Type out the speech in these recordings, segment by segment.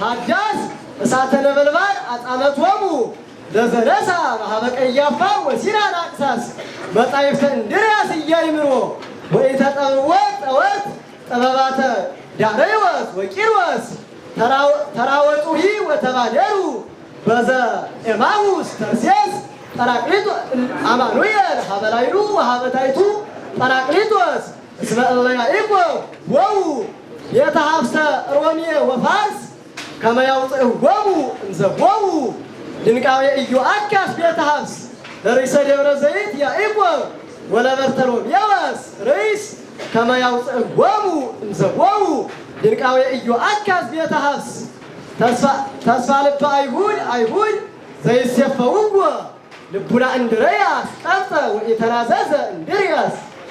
ሀዳስ እሳተ ነበልባል አጣመቶሙ ለዘነሳ ማህበ ቀያፋ ወሲራን አቅሳስ መጻሕፍተ እንድርያስ ኢያእምሮ ወኢተጠብወ ጸወርት ጥበባተ ዳርዮስ ወቂሮስ ተራወጡሂ ወተባደሩ በዘ ኤማሁስ ተርሴስ ጰራቅሊጦስ አማኑኤል ሀበላይሉ ወሀበታይቱ ጰራቅሊጦስ እስመ እለ ያዕቆብ ወው የተሐፍሰ ሮሜ ወፋርስ ከመ ያውፅእዎሙ እንዘ ወው ድንቃዌ ኢዮአካስ ቤተ ሐፍስ ለርእሰ ደብረ ዘይት ያዕቆብ ወለበርተሎሜዎስ ርእስ ከመ ያውፅእዎሙ እንዘ ወው ድንቃዌ ኢዮአካስ ቤተ ሐፍስ ተስፋ ልበ አይሁድ ዘይሴፈውዎ ልቡና እንድርያስ ቀብጠ ወኢተናዘዘ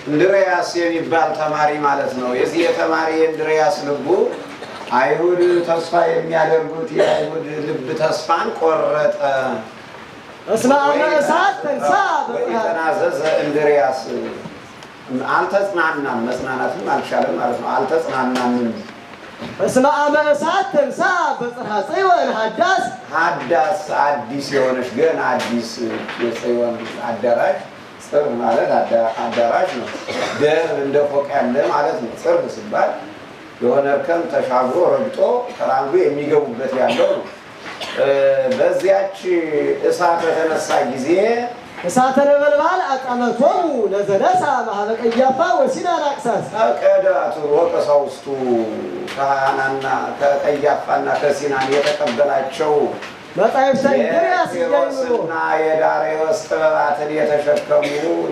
እንድርያስ የሚባል ተማሪ ማለት ነው። የዚህ የተማሪ እንድርያስ ልቡ አይሁድ ተስፋ የሚያደርጉት የአይሁድ ልብ ተስፋን ቆረጠ። እስመ አመ እሳት ተንሳ ወኢተናዘዘ እንድርያስ አልተጽናናም፣ መጽናናትም አልቻለም ማለት ነው። አልተጽናናም። እስመ አመ እሳት ተንሳ በጽርሐ ጽዮን ሀዳስ አዲስ የሆነች ገና አዲስ የጽዮን አዳራሽ ጽርብ ማለት አዳራሽ ነው። ደር እንደ ፎቅ ያለ ማለት ነው። ጽርብ ሲባል የሆነ እርከን ተሻግሮ ረግጦ ተራምዶ የሚገቡበት ያለው ነው። በዚያች እሳት በተነሳ ጊዜ እሳተ ነበልባል አጣመቶሙ ለዘነሳ ማህበ ቀያፋ ወሲራን አቅሳስ ፈቀዳቱ ወቀሳውስቱ ከሐናና ከቀያፋና ከሲናን የተቀበላቸው መጻሕፍተ እንድርያስ ኢያእምሮና የዳርዮስ ጥበባትን የተሸከሙ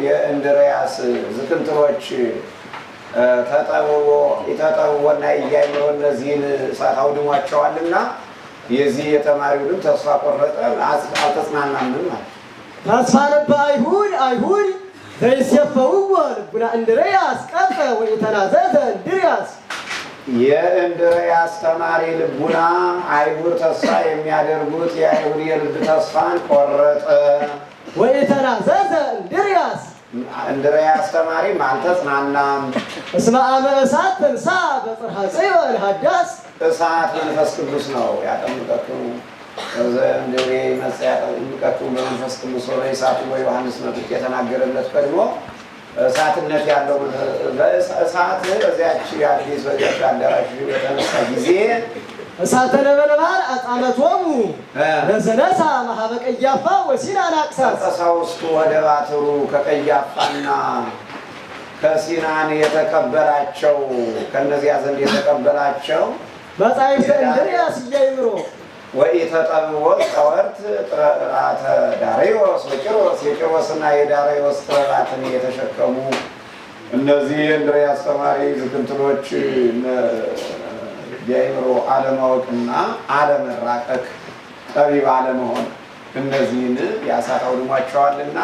የእንድርያስ ዝክንትሮች ተጠውወና ኢያእምሮ እነዚህን እሳት አውድሟቸዋልና የዚህ የተማሪው ልብ ተስፋ ቆረጠ፣ አልተጽናናምም ማለት። ተስፋ ልበ አይሁድ ዘይሴፈውዎ ልቡና እንድርያስ ቀብጠ ወኢተናዘዘ እንድርያስ የእንድርያስ ተማሪ ልቡና አይሁድ ተስፋ የሚያደርጉት የአይሁድ የልብ ተስፋን ቆረጠ። ወኢተናዘዘ እንድርያስ ተማሪም አልተጽናናም። እስመ አመ እሳት ተንሳ በጽርሐ ጽዮን ሀዳስ እሳት መንፈስ ቅዱስ ነው ያጠምቀክሙ ዘእንደሬ መጽ ያጠምቀክሙ በመንፈስ ቅዱስ ሆነ እሳቱ በዮሐንስ መጥምቅ የተናገረለት ቀድሞ እሳትነት ያለው እሳት በዚያች አዲስ በዚያች አዳራሽ በተነሳ ጊዜ እሳተ ነበልባል አጣመቶሙ ለዘነሳ ማህበ ቀያፋ ወሲራን አቅሳስ ቀሳውስቱ ወደ ባትሩ ከቀያፋና ከሲናን የተቀበላቸው ከነዚያ ዘንድ የተቀበላቸው መጻሕፍተ እንድርያስ ኢያእምሮ ወኢተጠብወ ጸወርት ጥበባተ ዳርዮስ ወቂሮስ የቂሮስና የዳርዮስ ጥበባትን የተሸከሙ እነዚህ የእንድርያስ ተማሪ ዝክንትኖች የአእምሮ አለማወቅና አለመራቀቅ ጠቢብ አለመሆን እነዚህን ያሳት አውድሟቸዋልና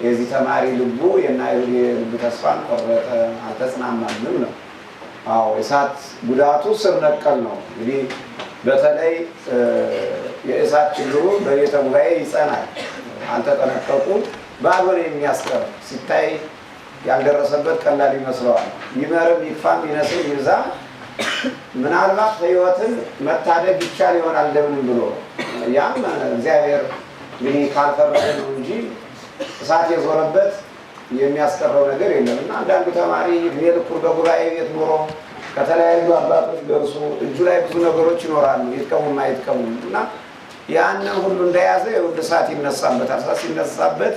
የዚህ ተማሪ ልቡ የናይሁድ የልብ ተስፋን ቆረጠ፣ አልተጽናናምም ነው። አዎ የእሳት ጉዳቱ ስር ነቀል ነው። እንግዲህ በተለይ የእሳት ችግሩ በቤተ ጉባኤ ይጸናል። አልተጠነቀቁም ባልሆነ የሚያስቀር ሲታይ ያልደረሰበት ቀላል ይመስለዋል። ይመርም ይፋም ይነስም ይብዛ ምናልባት ሕይወትን መታደግ ይቻል ይሆናል እንደምን ብሎ ያም እግዚአብሔር እንግዲህ ካልፈረደ ነው እንጂ እሳት የዞረበት የሚያስቀረው ነገር የለም። እና አንዳንዱ ተማሪ እድሜ ልኩን በጉባኤ ቤት ኖሮ ከተለያዩ አባቶች ደርሶ እጁ ላይ ብዙ ነገሮች ይኖራሉ፣ ይጥቀሙም አይጥቀሙም እና ያንን ሁሉ እንደያዘ የውድ እሳት ይነሳበታል። እሳት ሲነሳበት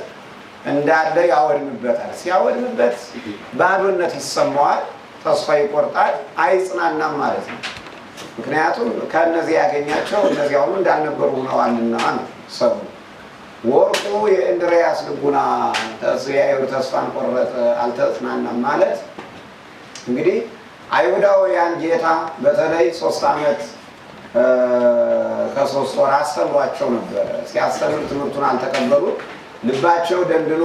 እንዳለ ያወድምበታል። ሲያወድምበት ባዶነት ይሰማዋል፣ ተስፋ ይቆርጣል፣ አይጽናናም ማለት ነው። ምክንያቱም ከእነዚህ ያገኛቸው እነዚያ ሁሉ እንዳልነበሩ ሆነዋልና ነው። ሰው ወርቁ የእንድርያስ ልቡና የአይሁድ ተስፋን ቆረጠ፣ አልተጽናናም ማለት እንግዲህ አይሁዳውያን ጌታ በተለይ 3 ዓመት ከ3 ወር አስተምሯቸው ነበረ። ሲያስተምር ትምህርቱን አልተቀበሉ። ልባቸው ደንድኖ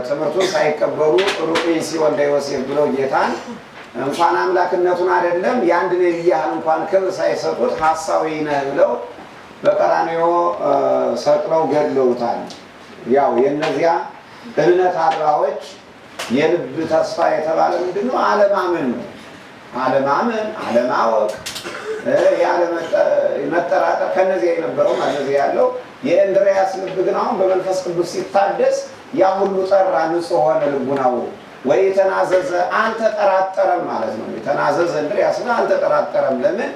ትምህርቱን ሳይቀበሉ ሩቅ ሲወልደ ዮሴፍ ብለው ጌታን እንኳን አምላክነቱን አይደለም የአንድ ነቢይ ያህል እንኳን ክብር ሳይሰጡት ሐሳዊ ነህ ብለው በቀራንዮ ሰቅለው ገድለውታል። ያው የእነዚያ እምነት አልባዎች የልብ ተስፋ የተባለ ምንድነው? አለማመን ነው። አለማመን፣ አለማወቅ ያለ መጠራጠር ከነዚህ የነበረው እነዚህ ያለው የእንድርያስ ልብ ግን አሁን በመንፈስ ቅዱስ ሲታደስ ያ ሁሉ ጠራ፣ ንጹሕ ሆነ ልቡናው። ወይ ተናዘዘ አልተጠራጠረም ማለት ነው። የተናዘዘ እንድርያስ ግን አልተጠራጠረም። ለምን?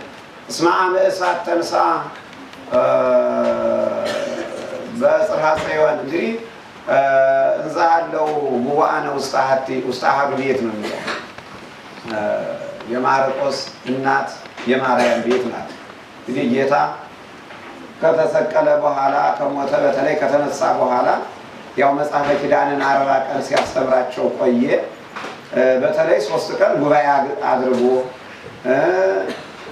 እስመ አመ እሳት ተንሥአ በጽርሐ ጽዮን። እንግዲህ እንዛ ያለው ጉባኤነ ውስጥ አሐዱ ቤት ነው የሚለው የማርቆስ እናት የማርያም ቤት ናት። እንግዲህ ጌታ ከተሰቀለ በኋላ ከሞተ በተለይ ከተነሳ በኋላ ያው መጽሐፈ ኪዳንን 40 ቀን ሲያስተምራቸው ቆየ። በተለይ 3 ቀን ጉባኤ አድርጎ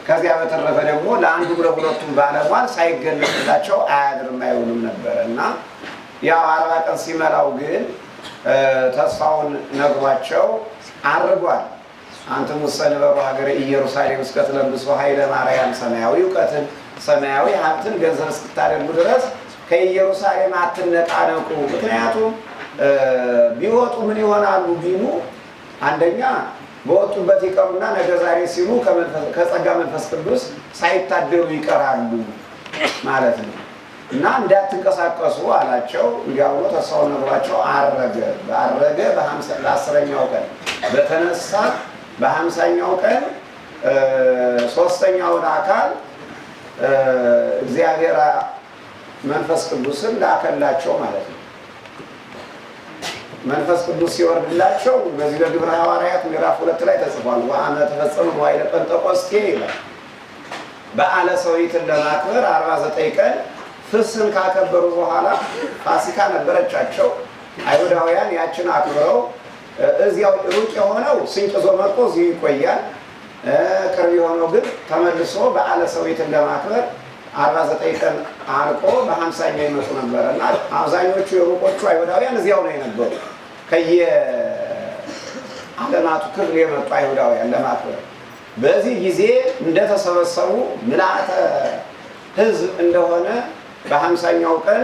ከዚያ በተረፈ ደግሞ ለአንዱም ለሁለቱም ባለሟል ሳይገለጽላቸው አያድርም አይውልም ነበረ እና ያው 40 ቀን ሲመላው ግን ተስፋውን ነግሯቸው አርጓል። አንትሙ ሰንበሩ ሀገረ ኢየሩሳሌም እስከ ትለብሱ ኃይለ ማርያም ሰማያዊ እውቀትን ሰማያዊ ሀብትን ገንዘብ እስክታደርጉ ድረስ ከኢየሩሳሌም አትነቃነቁ። ምክንያቱም ቢወጡ ምን ይሆናሉ ቢሉ አንደኛ በወጡበት ይቀሩና ነገ ዛሬ ሲሉ ከጸጋ መንፈስ ቅዱስ ሳይታደሉ ይቀራሉ ማለት ነው እና እንዳትንቀሳቀሱ አላቸው። እንዲያውኑ ተስፋውን ነግሯቸው አረገ። በ10ኛው ቀን በተነሳ በ50ኛው ቀን ሶስተኛውን አካል እግዚአብሔር መንፈስ ቅዱስን ላከላቸው ማለት ነው። መንፈስ ቅዱስ ሲወርድላቸው በዚህ በግብረ ሐዋርያት ምዕራፍ 2 ላይ ተጽፏል። ወአመ ተፈጸመ መዋዕለ ጴንጠቆስጤ ይላል። በዓለ ሰዊትን ለማክበር 49 ቀን ፍስን ካከበሩ በኋላ ፋሲካ ነበረቻቸው። አይሁዳውያን ያችን አክብረው እዚያው ሩቅ የሆነው ስንቅ ይዞ መጥቶ እዚሁ ይቆያል። ቅርብ የሆነው ግን ተመልሶ በዓለ ሰዊትን ለማክበር 49 ቀን አልቆ በ50ኛ ይመጡ ነበረ እና አብዛኞቹ የሩቆቹ አይሁዳውያን እዚያው ነው የነበሩ። ከየዓለማቱ ክፍል የመጡ አይሁዳውያን ለማክበር በዚህ ጊዜ እንደተሰበሰቡ ምልአተ ሕዝብ እንደሆነ በ50ኛው ቀን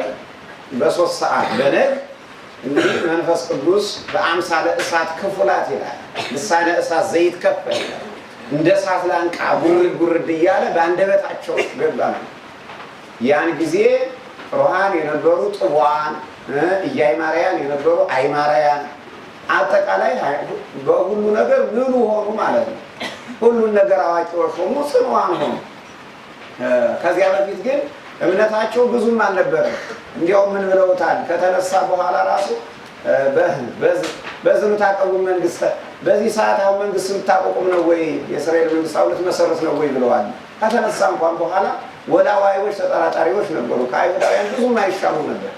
በ3 ሰዓት በነግ እንግዲህ መንፈስ ቅዱስ በአምሳለ እሳት ክፉላት ይላል። ልሳነ እሳት ዘይት ከፈለ ይላል። እንደ እሳት ላንቃ ጉርድ ጉርድ እያለ በአንደበታቸው ገባ ነው። ያን ጊዜ ሮሃን የነበሩ ጥዋን ኢያይማርያን የነበሩ አይማርያን አጠቃላይ በሁሉ ነገር ምሉ ሆኑ ማለት ነው። ሁሉን ነገር አዋቂዎች ሆኑ፣ ጽኑዓን ሆኑ። ከዚያ በፊት ግን እምነታቸው ብዙም አልነበረም። እንዲያው ምን ብለውታል? ከተነሳ በኋላ ራሱ በዚህ የምታቀቡ መንግስት በዚህ ሰዓት አሁን መንግስት የምታቆቁም ነው ወይ የእስራኤል መንግስት አሁን ልትመሰረት ነው ወይ ብለዋል። ከተነሳ እንኳን በኋላ ወላዋዮች ተጠራጣሪዎች ነበሩ። ከአይሁዳውያን ብዙም አይሻሙ ነበር።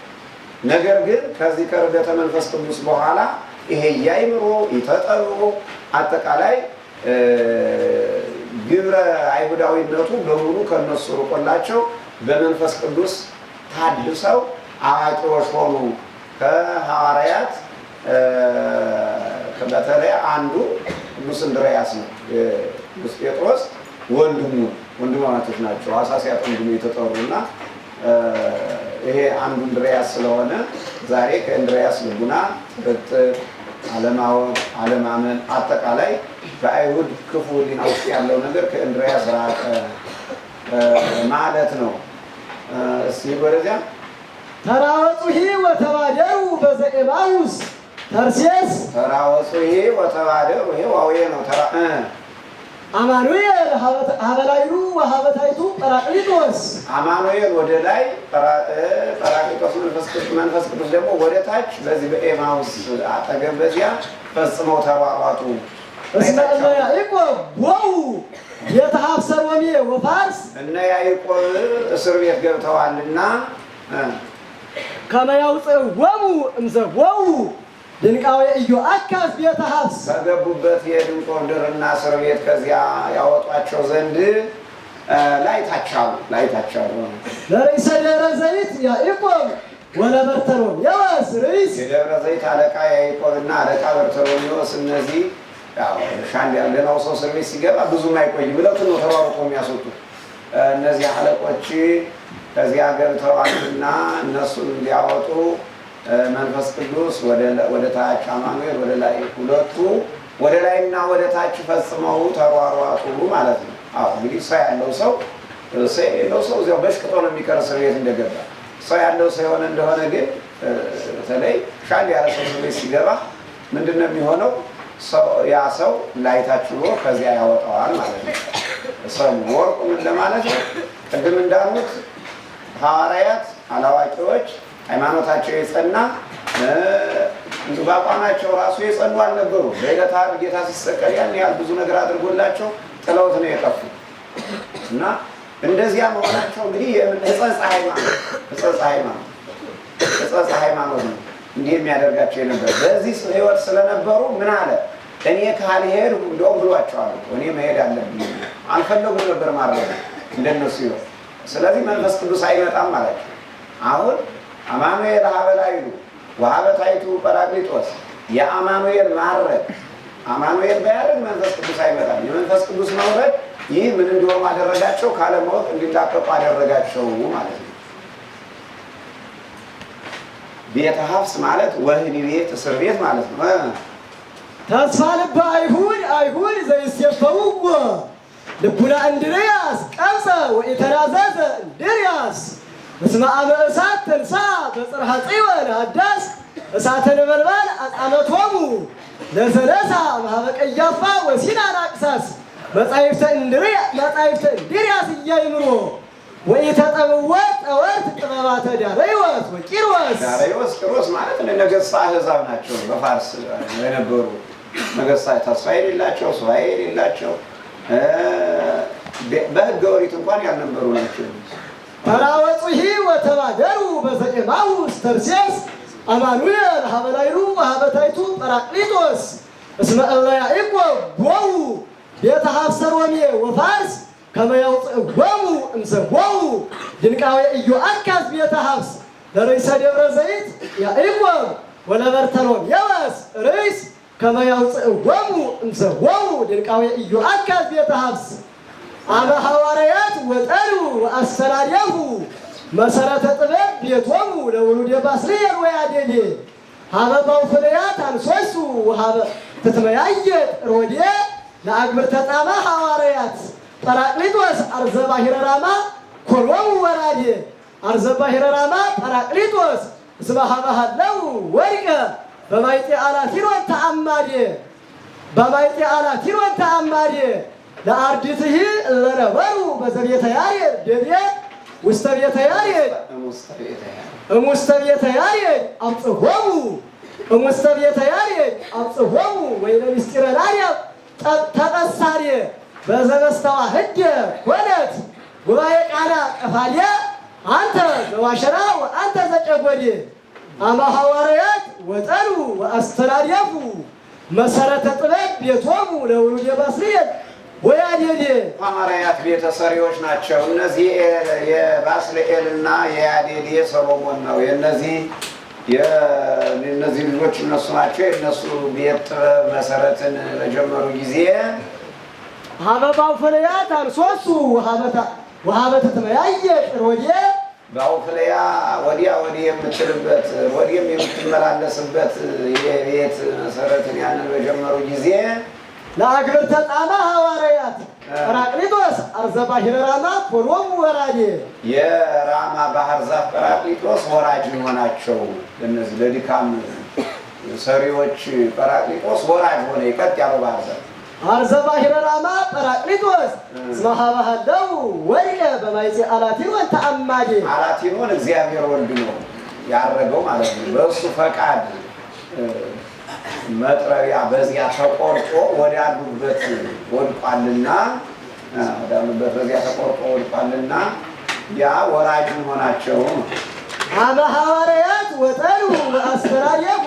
ነገር ግን ከዚህ ከርደተ መንፈስ ቅዱስ በኋላ ይሄ ያይምሮ ይተጠሩ አጠቃላይ ግብረ አይሁዳዊነቱ በሙሉ ከነሱ ርቆላቸው በመንፈስ ቅዱስ ታድሰው አዋቂዎች ሆኑ። ከሐዋርያት በተለይ አንዱ ቅዱስ እንድርያስ ነው። ቅዱስ ጴጥሮስ ወንድማማቾች ናቸው። አሳ ሲያጠምዱ የተጠሩና ይሄ አንዱ እንድርያስ ስለሆነ ዛሬ ከእንድርያስ ልቡና ጥርጥር፣ አለማወቅ፣ አለማመን አጠቃላይ በአይሁድ ክፉ ሕሊና ውስጥ ያለው ነገር ከእንድርያስ ራቀ ማለት ነው። እስቲ ወደዚያ ተራወጹሂ ወተባደሩ በዘኤማሁስ ተርሴስ ተራወጹሂ ወተባደሩ ይሄ ዋዌ ነው። አማኑኤል ሀበላይሉ ወሀበታይቱ ጰራቅሊጦስ አማኑኤል ወደ ላይ ጰራቅሊጦስ መንፈስ ቅዱስ ደግሞ ወደ ታች በዚህ በኤማሁስ አጠገብ በዚያ ፈጽመው ተሯሯጡ። እስመ እነ ያዕቆብ ወው ቤተ ሀብሰ ሮሜ ወፋርስ እነ ያዕቆብ እስር ቤት ገብተዋልና ከመ ያውፅእዎሙ እምዘቦው ድንቃዊ ኢዮአካዝ ቤተ ሀብስ ከገቡበት የድንቆርድርና እስር ቤት ከዚያ ያወጧቸው ዘንድ ላይታቻሉ ለርእሰ ደብረ ዘይት ያዕቆብ ወለበርተሎሜዎስ ርእስ የደብረ ዘይት አለቃ ያዕቆብና አለቃ በርተሎሜዎስ እነዚህ ሻንድ ያለነው ሰው እስር ቤት ሲገባ ብዙም አይቆይ ብለው ነው ተሯሩጦ የሚያስወጡ። እነዚህ አለቆች ከዚያ ገብተዋልና እነሱን እንዲያወጡ መንፈስ ቅዱስ ወደ ታች አማኑኤል ወደ ላይ ሁለቱ ወደ ላይና ወደ ታች ፈጽመው ተሯሯጡ ማለት ነው። አዎ እንግዲህ ሰው ያለው ሰው የሌለው ሰው እዚያው በሽቅጦ ነው የሚቀር እስር ቤት እንደገባ። ሰው ያለው ሰው የሆነ እንደሆነ ግን በተለይ ሻል ያለ ሰው ቤት ሲገባ ምንድን ነው የሚሆነው? ያ ሰው ላይታች ብሎ ከዚያ ያወጣዋል ማለት ነው። ሰው ወርቁ ምን ለማለት ነው? ቅድም እንዳሉት ሐዋርያት አላዋቂዎች ሃይማኖታቸው የጸና በአቋማቸው ራሱ የጸኑ አልነበሩ። በዕለተ ዓርብ ጌታ ሲሰቀል ያን ያህል ብዙ ነገር አድርጎላቸው ጥለውት ነው የጠፉ እና እንደዚያ መሆናቸው እንግዲህ ሕጸጽ ሃይማኖት ነው እንዲህ የሚያደርጋቸው የነበር። በዚህ ሕይወት ስለነበሩ ምን አለ? እኔ ካልሄድኩ እንደውም ብሏቸዋል። እኔ መሄድ አለብኝ አልፈለጉም ነበር ማድረግ እንደነሱ ይሆን። ስለዚህ መንፈስ ቅዱስ አይመጣም ማለቸው። አሁን አማኑኤል ሀበላይሉ ወሀበታይቱ ጰራቅሊጦስ የአማኑኤል ማድረግ አማኑኤል ባያደርግ መንፈስ ቅዱስ አይመጣም። የመንፈስ ቅዱስ መውረድ ይህ ምን እንደሆኑ አደረጋቸው? ካለማወቅ እንዲላቀቁ አደረጋቸው ማለት ነው። ቤተ ሀብስ ማለት ወህኒ ቤት፣ እስር ቤት ማለት ነው። ተስፋ ልበ አይሁድ ዘይሴፈውዎ ልቡና እንድርያስ ቀብፀ ወኢተናዘዘ እንድርያስ እስመ አመ እሳት ተንሳ በጽርሐ ጽዮን አዳስ እሳተ ነበልባል አጣመቶሙ ለዘለሳ ማኅበ ቀያፋ ወሲናን አቅሳስ መጻሕፍተ እንድርያስ እያይምሮ ወኢተጠምወ ጠወርት ጥበባተ ዳርዮስ ወቂሮስ። ቂሮስ ማለት ነገሥተ አሕዛብ ናቸው። በፋርስ የነበሩ ነገሥታት ተስፋ የሌላቸው ሱባዔ የሌላቸው በሕገ ኦሪት እንኳን ያልነበሩ ናቸው። ተራወጹሂ ወተባደሩ በዘኤማሁስ ተርሴስ አማኑኤል ሀበላይሉ ወሀበታይቱ ጰራቅሊጦስ እስመ እለ ያዕቆብ ቦኡ ቤተ ሀብሰ ሮሜ ወፋርስ ከመ ያውፅእዎሙ እምሰቦኡ ድንቃዌ ኢዮአካዝ ቤተ ሀብስ ለርእሰ ደብረ ዘይት ያዕቆብ ወለበርተሎሜዎስ ርእስ ከመ ያውፅእዎሙ እምሰቦኡ ድንቃዌ ኢዮአካዝ ቤተ ሀብስ አመ ሐዋርያት ወጠሉ ወአስተላልፉ መሰረተ ጥበብ ቤቶሙ ለውሉደ ባስልኤል ወያዴዴ ሀበ ባውፍልያት አንሶሱ ወሀበ ትትመያየጥ ሮዴ ለአግብርተ ጣማ ሐዋርያት ጰራቅሊጦስ አርዘ ባሕረ ራማ ኮሎሙ ወራዴ አርዘ ባሕረ ራማ ጰራቅሊጦስ እስመ ሀበ ሀለው ወሪቀ በማይጤ አላቲሮን ተአማዴ በማይጤ አላቲሮን ተአማዴ ለአርድትህ ለነበሩ በዘቤተ ያሬድ ደቤ ውስተ ቤተ ያሬድ እሙስተ ቤተ ያሬድ አብጽሖሙ እሙስተ ቤተ ያሬድ አብጽሖሙ ወይነ ምስጢረ ናርያም ተቀሳሬ በዘበስተዋህደ ኮነት ጉባኤ ቃና ቀፋሌ አንተ ዘዋሸራ ወአንተ ዘጨጎዴ አመ ሐዋርያት ወጠሉ ወአስተላልፉ መሰረተ ጥበብ ቤቶሙ ለውሉደ ባስልኤል ወያዴዴ። ሐዋርያት ቤተ ሰሪዎች ናቸው። እነዚህ የባስልኤልና የያዴዴ ሰሎሞን ነው። የእነዚህ ልጆች እነሱ ናቸው። የእነሱ ቤት ጥበብ መሰረትን በጀመሩ ጊዜ ሀበ ባውፍልያት አንሶሱ ወሀበ ትትመያየጥ ሮዴ ባውፍልያ ወዲያ ወዲህ የምትልበት ወዲህም የምትመላለስበት የቤት መሰረትን ያንን በጀመሩ ጊዜ ለአግብርተ ጣማ ሐዋርያት ጰራቅሊጦስ አርዘ ባሕረ ራማ ኮሎሙ ወራዴ የራማ ባህር ዛፍ ጰራቅሊጦስ ወራጅ ሆናቸው። እነዚህ ለድካም ሰሪዎች ጰራቅሊጦስ ወራጅ ሆነ። ይቀጥ ያለው ባህር ዛፍ አርዘ ባሕረ ራማ ጰራቅሊጦስ እስመ ሀበ ሀለው ወሪቀ በማይፄ አላቲሮን ተአማዴ። አላቲሮን እግዚአብሔር ወልድ ነው ያረገው ማለት ነው። በእሱ ፈቃድ መጥረቢያ በዚያ ተቆርጦ ወዳሉበት ወድቋልና በዚያ ተቆርጦ ወድቋልና ያ ወራጅ ሆናቸው። አመ ሐዋርያት ወጠሉ ወአስተላልፉ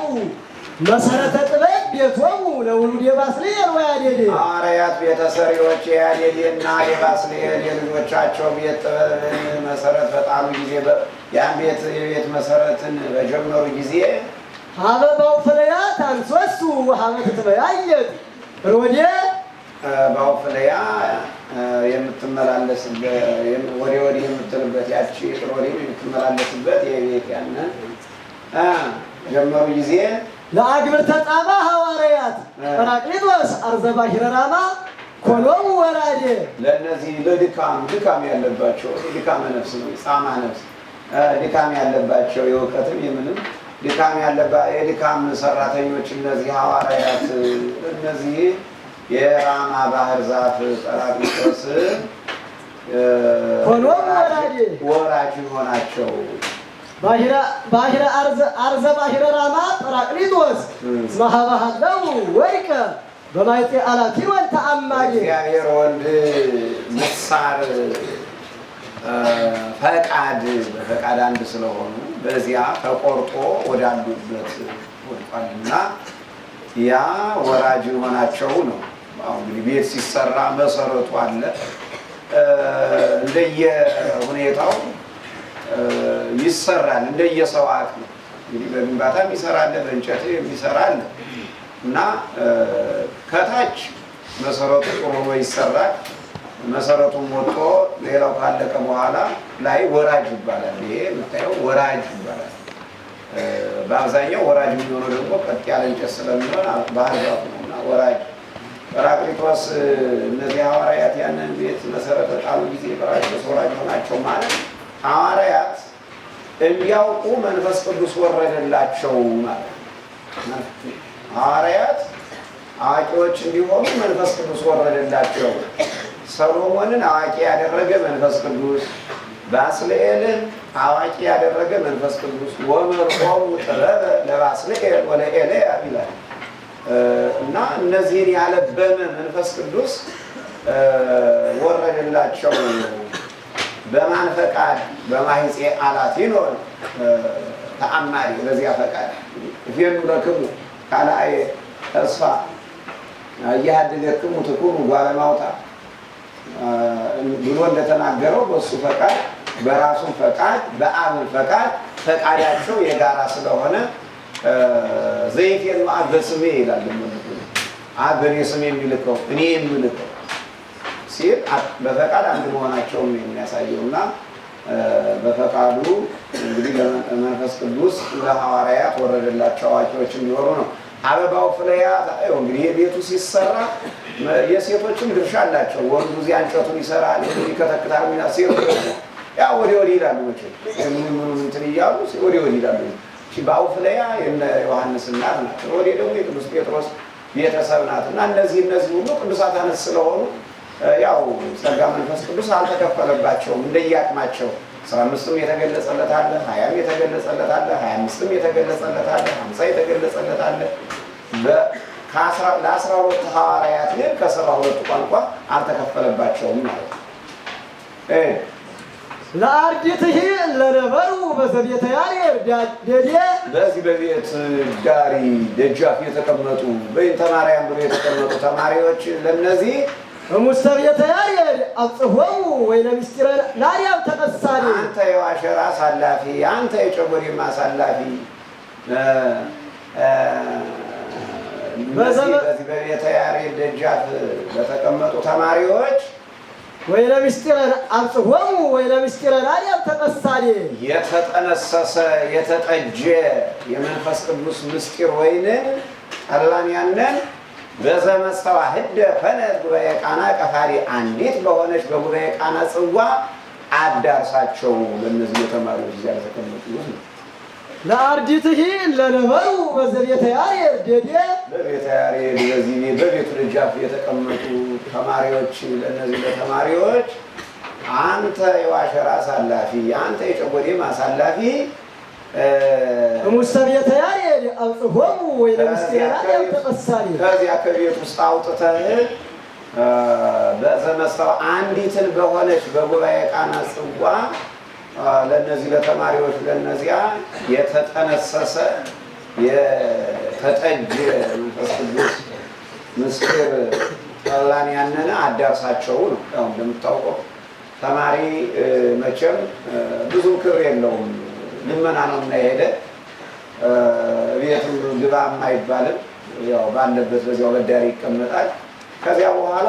መሰረተ ጥበብ ቤቶሙ ለውሉደ ባስልኤል ወያዴዴ ሐዋርያት ቤተ ሰሪዎች የያዴዴና የባስልኤል የልጆቻቸው ቤት ጥበብን መሰረት በጣሉ ጊዜ ያን የቤት መሰረትን በጀመሩ ጊዜ ሀበ ባውፍልያት አንሶሱ ወሀበ ትትመያየጥ ሮዴ ባውፍልያ የምትመላለስበት ወዲህ የምትልበት ያቺ ሮዴ የምትመላለስበት የቤት ያንን ጀመሩ ጊዜ ለአግብርተ ጣማ ሐዋርያት ጰራቅሊጦስ አርዘ ባሕረ ራማ ኮሎም ወራዴ ለእነዚህ ድካም ያለባቸው ድካመ ነፍስ ነው፣ ጻማ ነፍስ ድካም ያለባቸው የእውቀትም የምንም የድካም ሰራተኞች እነዚህ ሐዋርያት እነዚህ የራማ ባህር ዛፍ ጰራቅሊጦስ ኮሎም ወራዴ ወራጅ ሆናቸው ባሕረ አርዘ ባሕረ ራማ ጰራቅሊጦስ እስመ ሀበሃለው ወሪቀ በማይጤ አላቲወን ተአማዴ እግዚአብሔር ወልድ ምሳር በፈቃድ አንድ ስለሆኑ በዚያ ተቆርጦ ወዳሉበት ወድቋልና ያ ወራጅ ሆናቸው ነው። አሁን እንግዲህ ቤት ሲሰራ መሰረቱ አለ። እንደየሁኔታው ይሰራል፣ እንደየሰው አቅም እንግዲህ በግንባታ የሚሰራል፣ በእንጨት የሚሰራል እና ከታች መሰረቱ ጥሩ ሆኖ ይሰራል። መሰረቱን ወጥቶ ሌላው ካለቀ በኋላ ላይ ወራጅ ይባላል። ይሄ የምታየው ወራጅ ይባላል። በአብዛኛው ወራጅ የሚሆነው ደግሞ ቀጥ ያለ እንጨት ስለሚሆን ባህር ዛፍ ነው እና ወራጅ ጰራቅሊጦስ እነዚህ ሐዋርያት ያንን ቤት መሰረተ ጣሉ ጊዜ ጰራቅሊጦስ ወራጅ ሆናቸው ማለት ሐዋርያት እንዲያውቁ መንፈስ ቅዱስ ወረደላቸው ማለት ነው። ሐዋርያት አዋቂዎች እንዲሆኑ መንፈስ ቅዱስ ወረደላቸው። ሰሎሞንን አዋቂ ያደረገ መንፈስ ቅዱስ፣ ባስልኤልን አዋቂ ያደረገ መንፈስ ቅዱስ ወመርቆሙ ጥበበ ለባስልኤል ወለኤልያብ ይላል እና እነዚህን ያለበመ መንፈስ ቅዱስ ወረደላቸው። በማን ፈቃድ? በማይጼ አላቲኖን ተአማሪ በዚያ ፈቃድ እፌኑ ለክሙ ካልአየ ተስፋ እያደገክሙ ትኩኑ ጓለማውታ ብሎ እንደተናገረው በሱ ፈቃድ በራሱ ፈቃድ በአብን ፈቃዳቸው የጋራ ስለሆነ ዘይፌን አብ በስሜ ይላል። አብ በእኔ ስም የሚልከው እኔ የምልከው ሲል በፈቃድ አንድ መሆናቸውን የሚያሳየው እና በፈቃዱ እንግዲህ መንፈስ ቅዱስ ለሐዋርያት ወረደላቸው አዋቂዎች እንዲሆኑ ነው። አበባው ፍለያ እንግዲህ ቤቱ ሲሰራ የሴቶችም ድርሻ አላቸው። ወንዱ እዚያ እንጨቱን ይሰራል፣ ይከተክታል። ሚና ሴቶች ደግሞ ያው ወዲህ ይላሉ። ምንም እንትን እያሉ ወዲህ ይላሉ። በአው ፍለያ የነ ዮሐንስ እናት ናት። ወዲህ ደግሞ የቅዱስ ጴጥሮስ ቤተሰብ ናት እና እነዚህ ሁሉ ቅዱሳት አንስት ስለሆኑ ያው ጸጋ መንፈስ ቅዱስ አልተከፈለባቸውም። እንደየአቅማቸው 15ም የተገለጸለት አለ፣ 20ም የተገለጸለት አለ፣ 25ም የተገለጸለት አለ፣ 50 የተገለጸለት አለ። ለ12 ሐዋርያት ግን ከ72 ቋንቋ አልተከፈለባቸውም ማለት ነው። ለአርዲትህ ለነበሩ በዘቤተ ያሬድ ደዴ በዚህ በቤት ዳሪ ደጃፍ የተቀመጡ በእንተ ማርያም ብሎ የተቀመጡ ተማሪዎች ለነዚህ በሙስተ ቤተ ያሬድ አጽሆሙ ወይነ ምስጢረ ናርያም ተቀሳሪ አንተ የዋሸራ አሳላፊ፣ አንተ የጨጎዴማ አሳላፊ በዚህ በቤተ ያሬድ ደጃፍ በተቀመጡ ተማሪዎች ወይነ ምስጢረ አጽሆሙ ወይነ ምስጢረ ናርያም ተቀሳሪ የተጠነሰሰ የተጠጀ የመንፈስ ቅዱስ ምስጢር ወይንን ጠላን ያንን በዘመስተዋህደ ፈነት ጉባኤ ቃና ቀፋሪ አንዲት በሆነች በጉባኤ ቃና ጽዋ አዳርሳቸው ለእነዚህ የተማሪዎች እዚያ ተቀመጡ ነው። ለአርዲትህ ለነበሩ በዘቤተ ያሬድ ደዴ በቤተ ያሬድ በዚህ በቤቱ ደጃፍ የተቀመጡ ተማሪዎች ለእነዚህ ለተማሪዎች አንተ የዋሸራ አሳላፊ፣ አንተ የጨጎዴማ አሳላፊ ሙስተ ቤተ ያሬድ አጽሆሙ ወይነ ምስጢረ ናርያም ተቀሳሪ ከዚያ ከቤት ውስጥ አውጥተህ በዘመስተው አንዲትን በሆነች በጉባኤ ቃና ጽዋ ለነዚህ ለተማሪዎች ለነዚያ የተጠነሰሰ የተጠጀ መንፈስ ቅዱስ ምስጢር ጠላን ያነነ አዳርሳቸው ነው። ያው እንደምታውቀው ተማሪ መቼም ብዙ ክብር የለውም። ልመና ነው እና የሄደ ቤትም ግባ አይባልም። ያው ባለበት በዚያው በዳሪ ይቀመጣል። ከዚያ በኋላ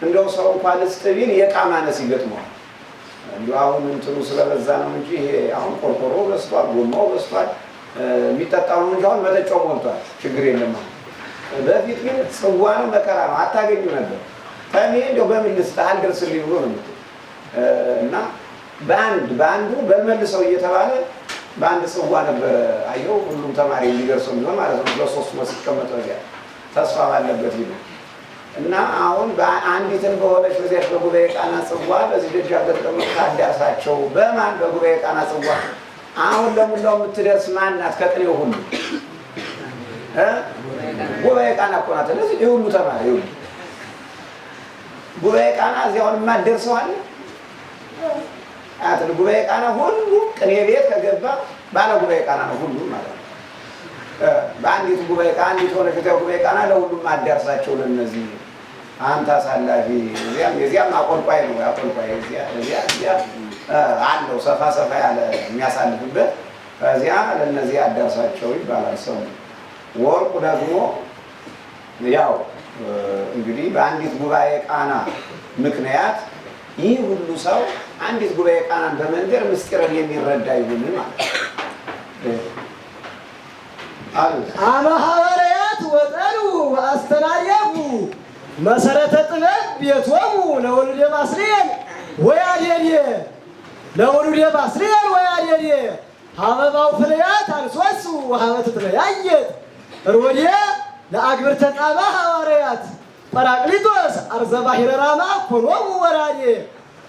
እንደው ሰው እንኳን ልስጥ ቢል የዕቃ ማነስ ይገጥመዋል። እንደው አሁን እንትኑ ስለበዛ ነው እንጂ ይሄ አሁን ቆርቆሮ በስቷል፣ ጎማው በስቷል፣ የሚጠጣው ነው እንጂ አሁን መጠጫው ሞልቷል። ችግር የለም። በፊት ግን ጽዋ ነው መከራ ነው፣ አታገኙ ነበር። ከኔ እንደው በምን ልስጥህ አልደርስልኝ ብሎ ነው እና በአንዱ በመልሰው እየተባለ በአንድ ጽዋ ነበረ አየው ሁሉም ተማሪ እንዲደርሰው ቢሆን ማለት ነው። ለሶስት ነው ሲቀመጥ ወዲያ ተስፋ ባለበት ይላል እና አሁን በአንዲትን በሆነች በዚያች በጉባኤ ቃና ጽዋ በዚህ ደጃፍ ተቀምጠው ታዳርሳቸው በማን በጉባኤ ቃና ጽዋ አሁን ለሙላው የምትደርስ ማን ናት? ከቅኔው ሁሉ ጉባኤ ቃና እኮ ናት። ስለዚህ ይሁሉ ተማሪ ይሁሉ ጉባኤ ቃና እዚያውን የማትደርሰው አለ አጥል ጉባኤ ቃና ሁሉ ቅኔ ቤት ከገባ ባለ ጉባኤ ቃና ነው ሁሉ ማለት ነው። በአንዲት ጉባኤ ቃና አንዲት ሆነች ጉባኤ ቃና ለሁሉም አዳርሳቸው ለነዚህ አንተ አሳላፊ የዚያም አቆልቋይ ነው ያቆልቋይ እዚያ አለው ሰፋ ሰፋ ያለ የሚያሳልፍበት ከዚያ ለነዚህ አዳርሳቸው ይባላል። ሰው ወርቁ ደግሞ ያው እንግዲህ በአንዲት ጉባኤ ቃና ምክንያት ይህ ሁሉ ሰው አንዲት ጉባኤ ቃናን በመንገር ምስጢርን የሚረዳ ይሁን ማለት አመ ሐዋርያት ወጠኑ ወአስተናየፉ መሰረተ ጥበብ ቤቶሙ ለወሉደ ባስልኤል ወያዴዴ ለወሉደ ባስልኤል ወያዴዴ ሀበባው ፍልያት አንሶሱ ወሀበ ትለያየት ሮዴ ለአግብርተ ጣባ ሐዋርያት ጰራቅሊጦስ አርዘ ባሕረ ራማ ኮኖሙ ወራዴ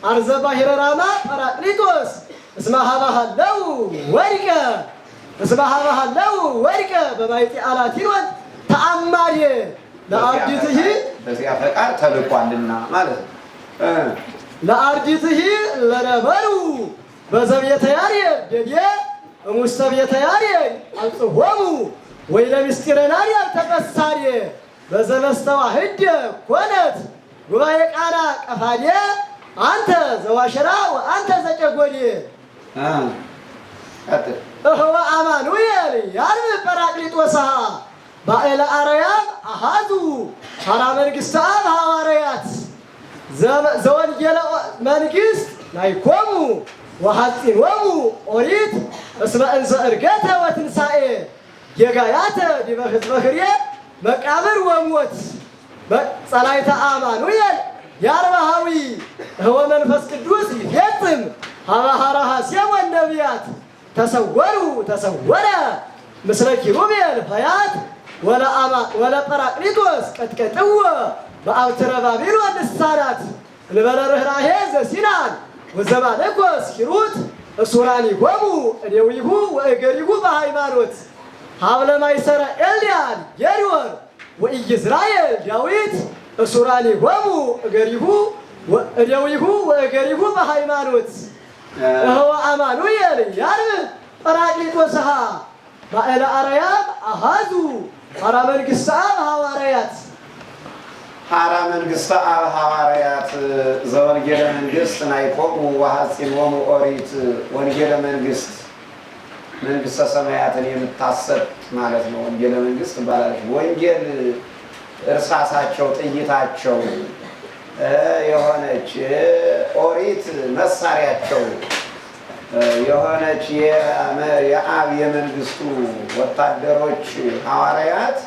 አርዘ ባሕረ ራማ ጰራቅሊጦስ እስመ ሀበሃለው ወድቀ እስመ ሀበሃለው ወድቀ በማይጤ አላቲኖን ተአማዴ ለአርዲትህ በዚያ ፈቃድ ተልቋልና ማለት ነው። ለአርዲትህ ለነበሩ በዘቤተ ያሬድ ደዴ እሙስተ ቤተ ያሬድ አንጽሖሙ ወይ ለምስጢረ ናርያም ተቀሳዴ በዘመስተዋህድ ኮነት ጉባኤ ቃና ቀፋዴ አንተ ዘዋሸራ ወአንተ ዘጨጎዴ እህወ አማኑኤል ያርብ ጰራቅሊጦስሃ ባኤለ አርያም አሃዙ ሐራ መንግሥተ አብ ሐዋርያት ዘወንጌለ መንግሥት ናይኮሙ ወሐፂኖሙ ኦሪት እስመ እንዘ ዕርገተ ወትንሣኤ ጌጋያተ ዲበ ሕዝበ ህርየ መቃብር ወሞት ጸላይተ አማኑኤል የአርባሃዊ እህወ መንፈስ ቅዱስ ይፌጽም ሀበ ሐራ ሐሴቦን ነቢያት ተሰወሩ ተሰወረ ምስለ ኪሩቤል ፈያት ወለጰራቅሊጦስ ቀጥቀጥዎ በአብትረ ባቢሎን ልሳናት እንበለ ርኅራኄ ዘሲናን ወዘማለኮስ ሂሩት እሱራኒሆሙ እዴዊሁ ወእገሪሁ በሃይማኖት ሀብለ ማይሰረ ኤልያድ ጌሪዮን ወኢይዝራኤል ዳዊት እሱራኒሆሙ እዴዊሁ ወእገሪሁ በሃይማኖት እህወ አማኑኤል ያርብ ጰራቅሊጦስሃ ባኤለ አርያም አሃዙ ሐራ መንግሥተ አብ ሐዋርያት ሐራ መንግሥተ አብ ሐዋርያት ዘወንጌለ መንግሥት ናይቆሙ ወሐፂኖሙ ኦሪት ወንጌለ መንግሥት መንግሥተ ሰማያትን የምታሰጥ ማለት ነው። ወንጌለ መንግሥት ትባላለች። ወንጌል እርሳሳቸው ጥይታቸው የሆነች ኦሪት መሳሪያቸው የሆነች የአብ የመንግስቱ ወታደሮች ሐዋርያት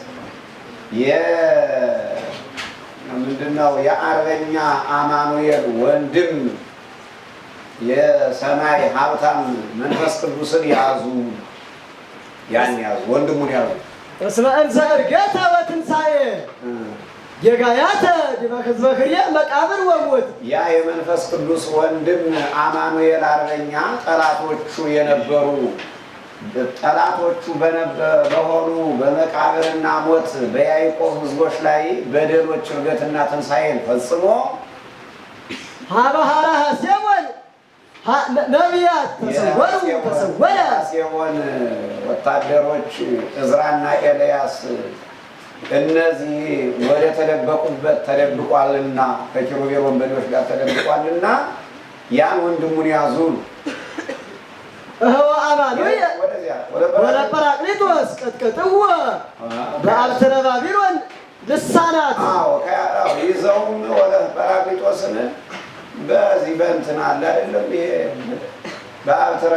ምንድነው የአርበኛ አማኑኤል ወንድም የሰማይ ሀብታም መንፈስ ቅዱስን ያዙ። ያን ያዙ ወንድሙን ያዙ። እስመ እንዘ ዕርገተ ወትንሣኤ ጌጋያተ ዲበ ሕዝበ ህርየ መቃብር ወሞት ያ የመንፈስ ቅዱስ ወንድም አማኑኤል አርበኛ ጠላቶቹ የነበሩ ጠላቶቹ በሆኑ በመቃብርና ሞት በያዕቆብ ሕዝቦች ላይ በደሎች ዕርገትና ትንሣኤን ፈጽሞ ሀበ ሐራ ሐሴቦን ነቢያት ተሰወሩ ተሰወረ ሐሴቦን ወታደሮች ዕዝራና ኤልያስ እነዚህ ወደ ተደበቁበት ተደብቋልና ከኪሩቤል ወንበዴዎች ጋር ተደብቋልና ያን ወንድሙን ያዙ። እህወ አማኑኤል ወለጰራቅሊጦስ ቀጥቀጥዎ በአብትረ ባቢሎን ልሳናት ይዘውም ወደ ጰራቅሊጦስን በዚህ በእንትን አለ አይደለም ይሄ በአብትረ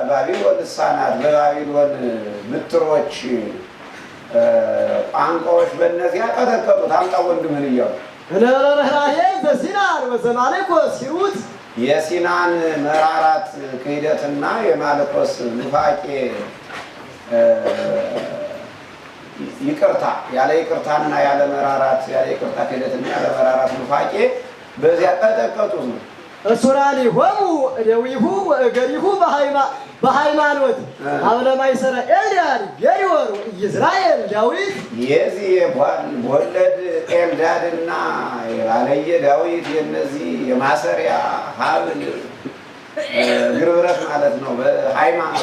ባቢሎን ልሳናት በባቢሎን ምትሮች ቋንቋዎች በእነዚያ ቀጠቀጡት። አምጣ ወንድምህን እያሉ ለረህራሄ ዘሲናን ወዘማለኮስ ሲሩት የሲናን መራራት ክህደትና የማልኮስ ኑፋቄ ይቅርታ ያለ ይቅርታና ያለ መራራት ያለ ይቅርታ ክህደትና ያለ መራራት ኑፋቄ በዚያ ቀጠቀጡት ነው። እሱራኒሆሙ እደዊሁ ወእገሪሁ በሃይማኖት አብለማይሰረ ኤልዳድ የሪወሩ ኢይዝራኤል ዳዊት የዚህ ወለድ ኤልዳድና የባለየ ዳዊት የነዚህ የማሰሪያ ሀብል ግርብረት ማለት ነው።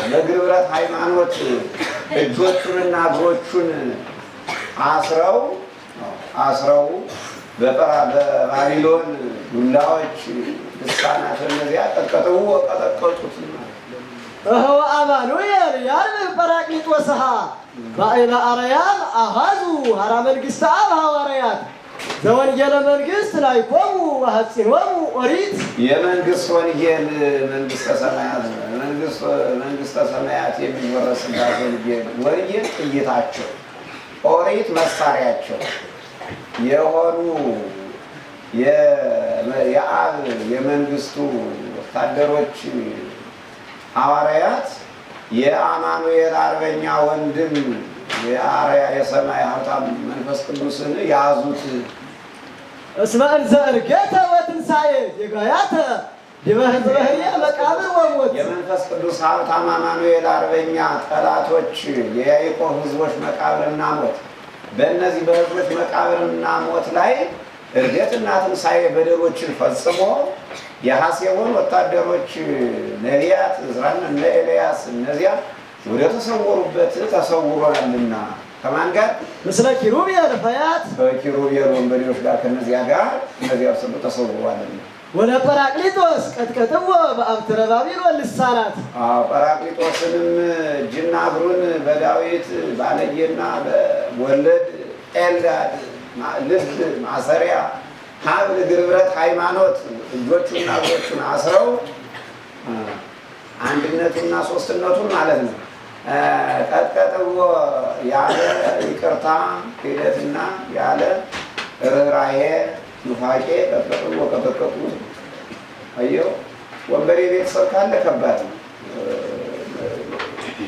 በግርብረት ሃይማኖት እጆቹንና እግሮቹን አስረው በባቢሎን ዱላዎች ልሳናት እነዚያ ቀጠቀጡት። እህወ አማኑኤል ያርብ ጰራቅሊጦስሃ ባዕለ አርያም አሃዙ ሀራ መንግሥተ አብ ሐዋርያት ዘወንጌለ መንግሥት ላይኮሙ ወሐጺኖሙ ኦሪት የመንግሥት ወንጌል መንግሥተ ሰማያት የሚወረስባት ወንጌል ጥይታቸው፣ ኦሪት መሳሪያቸው የሆኑ የአብ የመንግስቱ ወታደሮች ሐዋርያት የአማኑኤል አርበኛ ወንድም የሰማይ ሀብታም መንፈስ ቅዱስን ያዙት። እስመ እንዘ ዕርገተ ወትንሣኤ ጌጋያተ ዲበ ሕዝበ መቃብር ወሞት የመንፈስ ቅዱስ ሀብታም አማኑኤል አርበኛ ጠላቶች የያዕቆብ ሕዝቦች መቃብርና ሞት በእነዚህ በሕዝቦች መቃብርና ሞት ላይ ዕርገትና ትንሣኤ በደሎችን ፈጽሞ የሐሴቦን ወታደሮች ነቢያት ዕዝራና እነ ኤልያስ እነዚያ ወደ ተሰወሩበት ተሰውሯልና ከማን ጋር? ምስለ ኪሩቤል ፈያት ከኪሩቤል ወንበዴዎች ጋር ከነዚያ ጋር እነዚያ እርሱ ተሰውሯልና ወለጰራቅሊጦስ ቀጥቀጥዎ በአብትረ ባቢሎን ልሳናት ጰራቅሊጦስንም እጅና እግሩን በዳዊት ባለየና በወለድ ኤልዳድ ልብ ማሰሪያ ሀብል ግርብረት ሃይማኖት እጆቹና እግሮቹን አስረው አንድነቱና ሶስትነቱን ማለት ነው ቀጥቀጥዎ ያለ ይቅርታ ክህደትና ያለ ርኅራኄ ኑፋቄ ቀጥቀጡት። አየው ወንበዴ ቤተሰብ ካለ ከባድ ነው።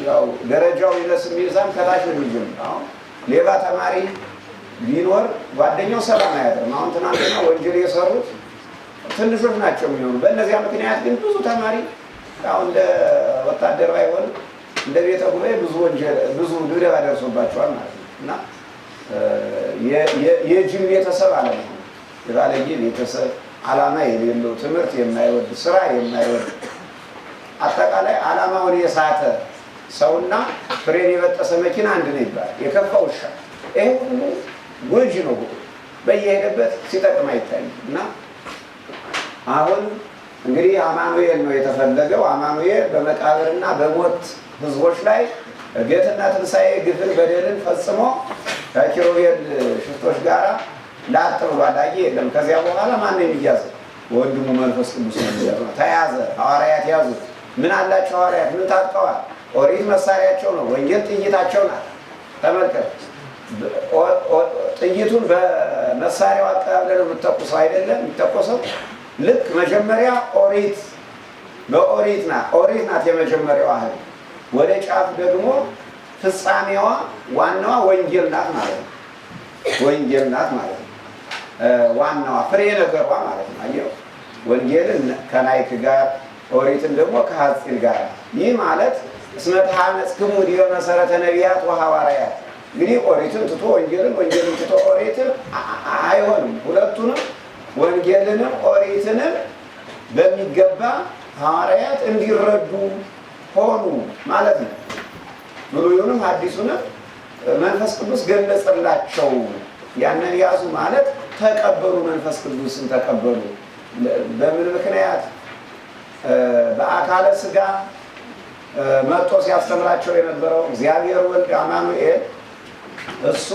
ያው ደረጃው ይነስ ሚዛን ከታች ነው የሚጀምረው። አሁን ሌባ ተማሪ ቢኖር ጓደኛው ሰላም አያድርም። አሁን ትናንትና ወንጀል የሰሩት ትንሾች ናቸው የሚሆኑ። በእነዚያ ምክንያት ግን ብዙ ተማሪ ያው እንደ ወታደር ባይሆን እንደ ቤተ ጉባኤ ብዙ ድብደባ ደርሶባቸዋል ማለት ነው። እና የጅል ቤተሰብ አለመሆን የባለጌ ቤተሰብ ዓላማ የሌለው ትምህርት የማይወድ ስራ የማይወድ አጠቃላይ ዓላማውን የሳተ ሰውና ፍሬን የበጠሰ መኪና አንድ ነው ይባላል። የከፋ ውሻ ይሄ ሁሉ ጎጂ ነው። በየሄደበት ሲጠቅም አይታይም። እና አሁን እንግዲህ አማኑኤል ነው የተፈለገው። አማኑኤል በመቃብርና በሞት ህዝቦች ላይ ዕርገትና ትንሣኤ ግፍን በደልን ፈጽሞ ከኪሩቤል ሽፍቶች ጋር ላጥ ብሏል። አየህ የለም። ከዚያ በኋላ ማን የሚያዘው? ወንድሙ መንፈስ ቅዱስ ነው የሚያዘው። ተያዘ። ሐዋርያት ያዙት። ምን አላቸው ሐዋርያት? ምን ታጥቀዋል? ኦሪት መሳሪያቸው ነው። ወንጌል ጥይታቸው ናት። ተመልከት። ጥይቱን በመሳሪያው አቀባብለህ ነው የምትተኩሰው አይደለም። የሚተኮሰው ልክ መጀመሪያ ኦሪት ናት የመጀመሪያዋ እህል። ወደ ጫፍ ደግሞ ፍጻሜዋ ዋናዋ ወንጌል ናት ማለት ነው። ወንጌል ናት ማለት ነው። ዋናዋ ፍሬ ነገሯ ማለት ነው። አየው ወንጌልን ከናይክ ጋር ኦሪትን ደግሞ ከሐፂን ጋር። ይህ ማለት እስመ ተሐነጽክሙ ዲበ መሰረተ ነቢያት ወሐዋርያት። እንግዲህ ኦሪትን ትቶ ወንጌልን ትቶ ኦሪትን አይሆንም። ሁለቱንም ወንጌልንም ኦሪትንም በሚገባ ሐዋርያት እንዲረዱ ሆኑ ማለት ነው። ብሉይንም ሐዲሱንም መንፈስ ቅዱስ ገለጸላቸው። ያንን ያዙ ማለት ተቀበሉ። መንፈስ ቅዱስን ተቀበሉ። በምን ምክንያት? በአካለ ሥጋ መጥቶ ሲያስተምራቸው የነበረው እግዚአብሔር ወልድ አማኑኤል እሱ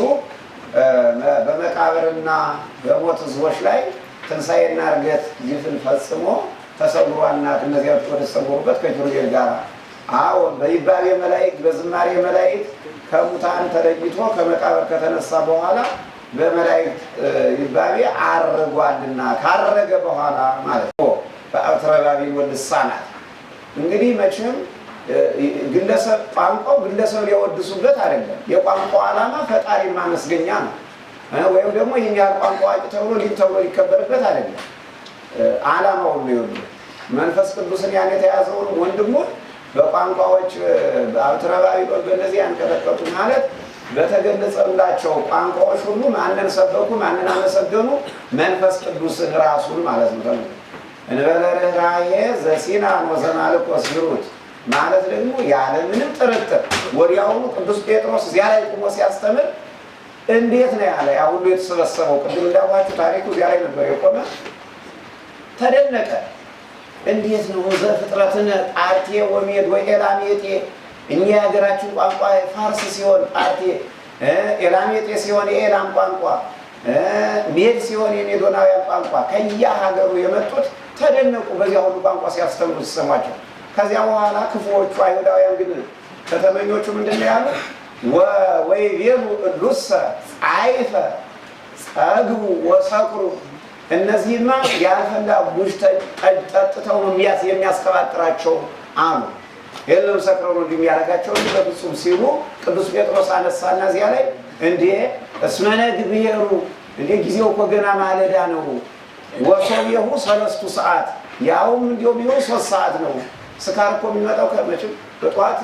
በመቃብርና በሞት ህዝቦች ላይ ትንሣኤና ዕርገት ግፍን ፈጽሞ ተሰውሯልና እነዚያ ወደ ተሰወሩበት ከኪሩቤል ጋር በይባቤ መላእክት በዝማሬ መላእክት ከሙታን ተለይቶ ከመቃብር ከተነሳ በኋላ በመላእክት ይባቤ አርጓልና ካረገ በኋላ ማለት ነው። በአብትረ ባቢሎን ልሳናት እንግዲህ መቼም ግለሰብ ቋንቋው ግለሰብ ሊያወድሱበት አይደለም። የቋንቋው ዓላማ ፈጣሪ ማመስገኛ ነው። ወይም ደግሞ ይህን ያህል ቋንቋ አዋቂ ተብሎ ሊከበርበት አይደለም። ዓላማው ነው። መንፈስ ቅዱስን ያን የተያዘውን ወንድሙን በቋንቋዎች በአብትረ ባቢሎን በእነዚህ ያንቀጠቀጡ ማለት በተገለጸላቸው ቋንቋዎች ሁሉ ማንን ሰበኩ? ማንን አመሰገኑ? መንፈስ ቅዱስን ራሱን ማለት ነው። እንበለ ርኅራኄ ዘሲናን ወዘማልኮስ ሂሩት ማለት ደግሞ ያለምንም ጥርጥር ወዲያውኑ ቅዱስ ጴጥሮስ እዚያ ላይ ቆሞ ሲያስተምር እንዴት ነው ያለ? ያ ሁሉ የተሰበሰበው ቅድም እንዳልኳችሁ ታሪኩ እዚያ ላይ ነበር የቆመ። ተደነቀ። እንዴት ነው ዘፍጥረትነ ጳርቴ ወሜድ ወኤላሜጤ፣ እኛ የሀገራችን ቋንቋ ፋርስ ሲሆን ጳርቴ፣ ኤላሜጤ ሲሆን የኤላም ቋንቋ፣ ሜድ ሲሆን የሜዶናውያን ቋንቋ ከየሀገሩ የመጡት ተደነቁ። በዚያ ሁሉ ቋንቋ ሲያስተምሩ ሲሰሟቸው። ከዚያ በኋላ ክፉዎቹ አይሁዳውያን ግን ከተመኞቹ ምንድን ነው ያሉት? ወይቤሉ እሉሰ ጻይፈ ጸግቡ ወሰክሩ፣ እነዚህማ ያልፈላ ቡሽ ጠጥተው ነው የሚያስቀባጥራቸው አሉ። የለም ሰክረው ነው እንደሚያደርጋቸው እንጂ በፍጹም ሲሉ ቅዱስ ጴጥሮስ አነሳና እዚያ ላይ እንዴ እስመ ነግህ ብሔሩ፣ እንዴ ጊዜው እኮ ገና ማለዳ ነው። ወሶብየሁ 3 ሰዓት፣ ያውም እንዲያው ቢሆን 3 ሰዓት ነው። ስካር እኮ የሚመጣው ከመቼም በጠዋት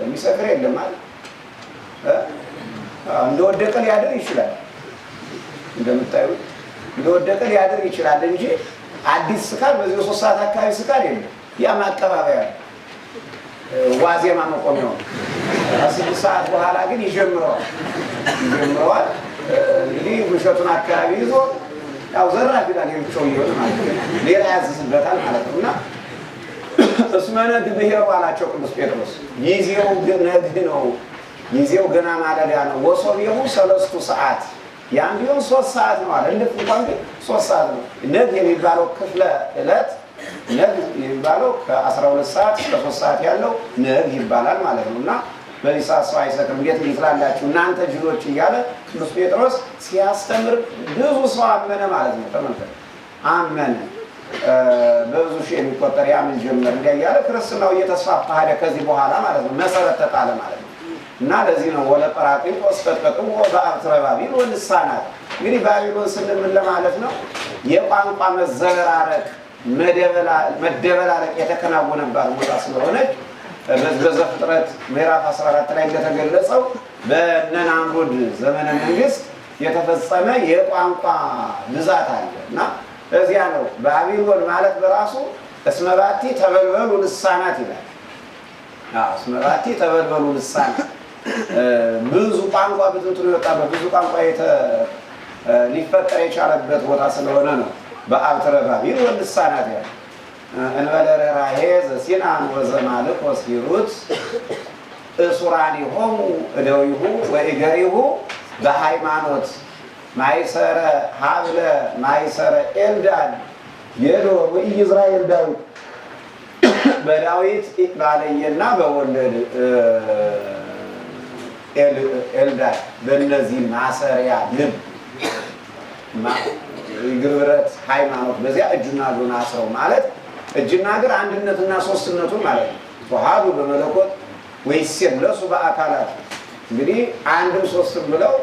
የሚሰክር የለም ማለት እንደወደቀ ሊያድር ይችላል። እንደምታዩት እንደወደቀ ሊያድር ይችላል እንጂ አዲስ ስካር በዚህ 3 ሰዓት አካባቢ ስካር የለም። ያ ማቀባበያ ዋዜማ መቆሚያው 6 ሰዓት በኋላ ግን ይጀምረዋል። እንግዲህ ውሸቱን አካባቢ ይዞ ያው ዘራፍ ይላል። የብቻው ይሆን ማለት ነው፣ ሌላ ያዝስበታል ማለት ነው። እና እስመ ነግህ ብሔሩ አላቸው ቅዱስ ጴጥሮስ። ጊዜው ነግህ ነው፣ ጊዜው ገና ማለዳ ነው። ወሶብየሁ 3 ሰዓት፣ ያም ቢሆን 3 ሰዓት ነው አለ። እንደ እንኳን ግን 3 ሰዓት ነው። ነግህ የሚባለው ክፍለ ዕለት ነግህ የሚባለው ከ12 ሰዓት እስከ 3 ሰዓት ያለው ነግህ ይባላል ማለት ነው። እና በዚህ ሰዓት ሰው አይሰክርም። እንዴት ትላላችሁ እናንተ ጅሎች እያለ ቅዱስ ጴጥሮስ ሲያስተምር ብዙ ሰው አመነ ማለት ነው። ተመልከቱ፣ አመነ። በብዙ ሺህ የሚቆጠር ያምን ጀመር። እንዲያ እያለ ክርስትናው እየተስፋፋ ሄደ። ከዚህ በኋላ ማለት ነው መሰረት ተጣለ ማለት ነው። እና ለዚህ ነው ወለጰራቅሊጦስ ተጥቀጥዎ በአብትረ ባቢሎን ልሳናት። እንግዲህ ባቢሎን ስንል ምን ለማለት ነው? የቋንቋ መዘበራረቅ መደበላለቅ የተከናወነባት ቦታ ስለሆነች በዘፍጥረት ምዕራፍ 14 ላይ እንደተገለጸው በእነ ናምሩድ ዘመነ መንግስት የተፈጸመ የቋንቋ ብዛት አለ እና እዚያ ነው ባቢሎን ማለት በራሱ እስመ ባቲ ተበልበሉ ልሳናት ይላል። እስመ ባቲ ተበልበሉ ልሳናት፣ ብዙ ቋንቋ ብትንትኑ የወጣበት ብዙ ቋንቋ ሊፈጠር የቻለበት ቦታ ስለሆነ ነው በአብትረ ባቢሎን ልሳናት ያለ። እንበለ ርኅራኄ ዘሲናን ወዘማልኮስ ሂሩት እሱራኒሆሙ እደዊሁ ወእገሪሁ በሃይማኖት ማይሰረ ሀብለ ማይሰረ ኤልዳድ የዶር ወኢይዝራኤል ዳዊት በዳዊት ባለየና በወለድ ኤልዳድ በእነዚህ ማሰሪያ ልብ ግብረት ሃይማኖት በዚያ እጁና እግሩን አስረው ማለት እጅና እግር አንድነትና ሶስትነቱን ማለት ነው። ተዋሃዱ በመለኮት ወይሴለሱ በአካላት እንግዲህ አንድም ሶስትም ብለው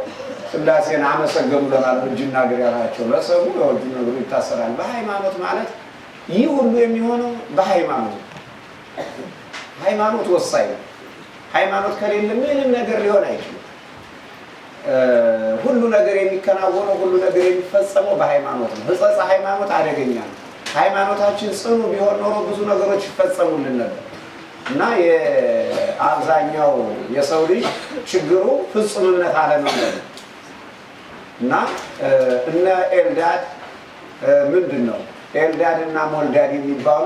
ሥላሴን አመሰገኑ ለማለት እጅና እግር ያላቸው ለሰሙ እጁና እግሩ ይታሰራል። በሃይማኖት ማለት ይህ ሁሉ የሚሆነው በሃይማኖት ሃይማኖት ወሳኝ ነው። ሃይማኖት ከሌለ ምንም ነገር ሊሆን አይችልም። ሁሉ ነገር የሚከናወነው ሁሉ ነገር የሚፈጸመው በሃይማኖት ነው። ሕጸጸ ሃይማኖት አደገኛ ነው። ሃይማኖታችን ጽኑ ቢሆን ኖሮ ብዙ ነገሮች ይፈጸሙልን ነበር እና የአብዛኛው የሰው ልጅ ችግሩ ፍጹምነት አለመኖር እና እነ ኤልዳድ ምንድን ነው ኤልዳድ እና ሞልዳድ የሚባሉ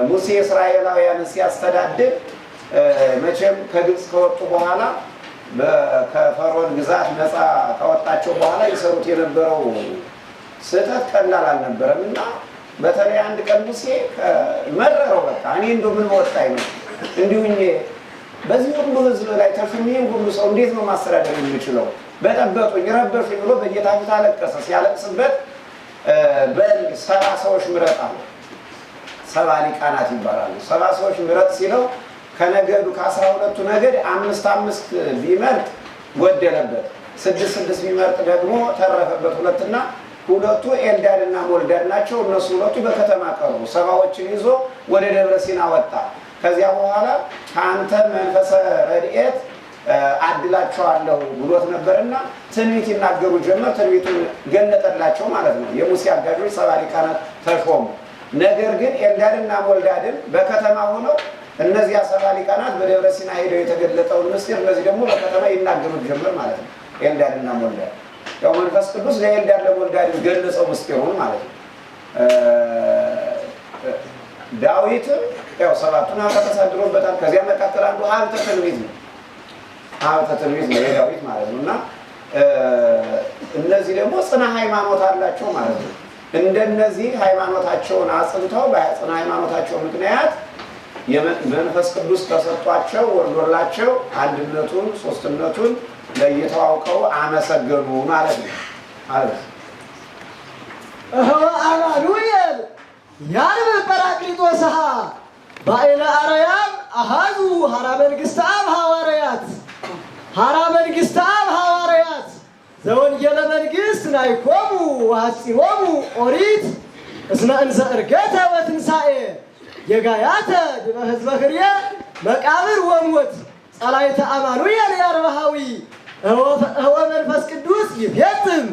ሙሴ እስራኤላውያንን ሲያስተዳድር መቼም ከግብፅ ከወጡ በኋላ ከፈርዖን ግዛት ነፃ ካወጣቸው በኋላ ይሰሩት የነበረው ስህተት ቀላል አልነበረም እና በተለይ አንድ ቀን ሙሴ መረረው። በቃ እኔ እንደው ምን ወጣኝ ነው እንዲሁ በዚህ ሁሉ ህዝብ ላይ ተሹሜ ሁሉ ሰው እንዴት ነው ማስተዳደር የሚችለው? በጠበጡኝ ረበሹኝ ብሎ በጌታ ፊት አለቀሰ። ሲያለቅስበት በል 70 ሰዎች ምረጥ አለ። 70 ሊቃናት ይባላሉ። 70 ሰዎች ምረጥ ሲለው ከነገዱ ከ12ቱ ነገድ 5 ቢመርጥ ጎደለበት፣ 6 ቢመርጥ ደግሞ ተረፈበት። ሁለትና ሁለቱ ኤልዳድና ሞልዳድ ናቸው። እነሱ ሁለቱ በከተማ ቀሩ። 70ዎችን ይዞ ወደ ደብረ ሲና ወጣ። ከዚያ በኋላ ከአንተ መንፈሰ ረድኤት አድላቸዋለሁ ብሎት ነበርና ትንቢት ይናገሩ ጀመር። ትንቢቱን ገለጠላቸው ማለት ነው። የሙሴ አጋዦች 70 ሊቃናት ተሾሙ። ነገር ግን ኤልዳድና ሞልዳድን በከተማ ሆነው እነዚያ 70 ሊቃናት በደብረ ሲና ሄደው የተገለጠውን ምስጢር እነዚህ ደግሞ በከተማ ይናገሩት ጀመር ማለት ነው። ኤልዳድና ሞልዳድ ያው መንፈስ ቅዱስ ለኤልዳድ ለሞልዳድ ገለጸው ምስጢሩን ማለት ነው። ዳዊትም ያው 7ቱን ሀብታት ተሳድሮበታል። ከዚያ መካከል አንዱ ሀብተ ትንቢት ነው። ሀብተ ትንቢት ነው የዳዊት ማለት ነው። እና እነዚህ ደግሞ ጽና ሃይማኖት አላቸው ማለት ነው። እንደነዚህ ሃይማኖታቸውን አጽንተው በጽና ሃይማኖታቸው ምክንያት መንፈስ ቅዱስ ተሰጥቷቸው ወርዶላቸው አንድነቱን ሶስትነቱን ለይተው አውቀው አመሰገኑ ማለት ነው። አማኑኤል ያርብ ጰራቅሊጦስሃ ባይለ አርያም አሃዙ ሀራ መንግሥተ አብ ሐዋርያት ሀራ መንግሥተ አብ ሐዋርያት ዘወንጌለ መንግሥት ናይኮሙ ወሐጺሮሙ ኦሪት እስመ እንዘ ዕርገተ ወትንሣኤ የጋያተ ድበ ሕዝበ ክርየ መቃብር ወሞት ጸላይተ አማኑኤል ያርባሃዊ እወ መንፈስ ቅዱስ ይፌጽም